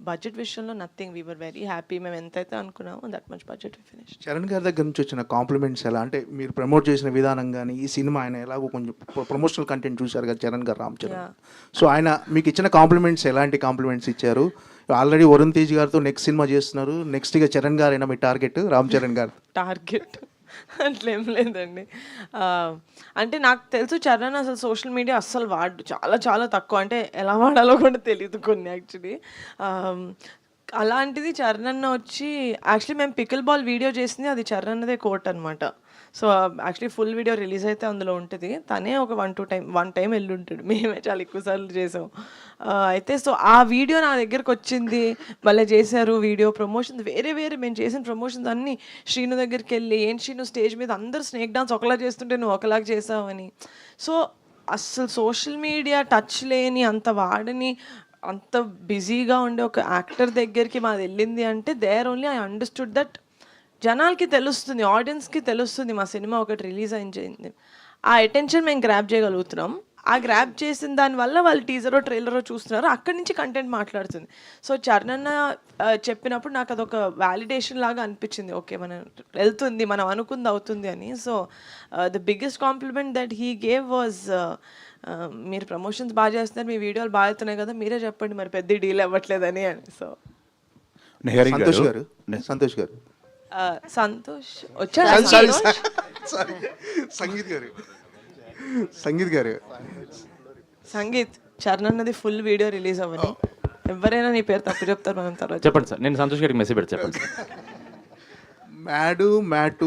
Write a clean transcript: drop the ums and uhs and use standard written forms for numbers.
Budget విషయంలో nothing, we were very happy. మేము ఎంతైతే అనుకున్నామో that much budget we finish. Charan గారి దగ్గర నుంచి వచ్చిన కాంప్లిమెంట్స్ ఎలా అంటే మీరు ప్రమోట్ చేసిన విధానం కానీ ఈ సినిమా ఆయన ఎలాగో కొంచెం ప్రమోషనల్ కంటెంట్ చూశారు కదా చరణ్ గారు, రామ్ చరణ్. సో ఆయన మీకు ఇచ్చిన కాంప్లిమెంట్స్ ఎలాంటి కాంప్లిమెంట్స్ ఇచ్చారు? ఆల్రెడీ వరుణ్ తేజ్ గారితో నెక్స్ట్ సినిమా చేస్తున్నారు, నెక్స్ట్ ఇక చరణ్ గారు అయినా మీ టార్గెట్ రామ్ చరణ్ గారు? టార్గెట్ అట్లేం లేదండి. అంటే నాకు తెలుసు చరణ్ అసలు సోషల్ మీడియా అస్సలు వాడు, చాలా చాలా తక్కువ, అంటే ఎలా వాడాలో కూడా తెలియదు కొన్ని యాక్చువల్లీ. అలాంటిది చరణ్ అన్న వచ్చి, యాక్చువల్లీ మేము పికిల్ బాల్ వీడియో చేసింది అది చరణ్ అన్నదే కోట్ అనమాట. So actually full video release అయితే అందులో ఉంటుంది, తనే ఒక వన్ టైం వెళ్ళి ఉంటాడు, మేమే చాలా ఎక్కువసార్లు చేసాం. అయితే సో ఆ వీడియో నా దగ్గరకు వచ్చింది, మళ్ళీ చేశారు వీడియో ప్రమోషన్స్, వేరే మేము చేసిన ప్రమోషన్స్ అన్నీ శ్రీను దగ్గరికి వెళ్ళి, ఏం శ్రీను స్టేజ్ మీద అందరూ స్నేక్ డాన్స్ ఒకలా చేస్తుంటే నువ్వు ఒకలాగా చేసావని. సో అస్సలు సోషల్ మీడియా టచ్ లేని, అంత వాడని, అంత బిజీగా ఉండే ఒక యాక్టర్ దగ్గరికి మాది వెళ్ళింది అంటే there only I understood that జనాలకి తెలుస్తుంది, ఆడియన్స్కి తెలుస్తుంది మా సినిమా ఒకటి రిలీజ్ అయింది, ఆ అటెన్షన్ మేము గ్రాప్ చేయగలుగుతున్నాం. ఆ గ్రాప్ చేసిన దానివల్ల వాళ్ళు టీజరో ట్రైలరో చూస్తున్నారు, అక్కడి నుంచి కంటెంట్ మాట్లాడుతుంది. సో చరణ్ అన్న చెప్పినప్పుడు నాకు అదొక వ్యాలిడేషన్ లాగా అనిపించింది, ఓకే మనం వెళ్తుంది, మనం అనుకుంది అవుతుంది అని. So the biggest compliment that he gave was, మీరు ప్రమోషన్స్ బాగా చేస్తున్నారు, మీ వీడియోలు బాగా అవుతున్నాయి కదా, మీరే చెప్పండి మరి పెద్ద డీల్ అవ్వట్లేదని అని. సో సంతోష్ గారు సంతోష్ వచ్చాడు, సంగీత్ గారు సంగీత్ చరణ్ అన్నది ఫుల్ వీడియో రిలీజ్ అవ్వని, ఎవరైనా నీ పేరు తప్పు చెప్తారు, మనం తర్వాత చెప్పండి సార్. నేను సంతోష్ గారికి మెసేజ్ పెట్టి చెప్పండి. Mad mat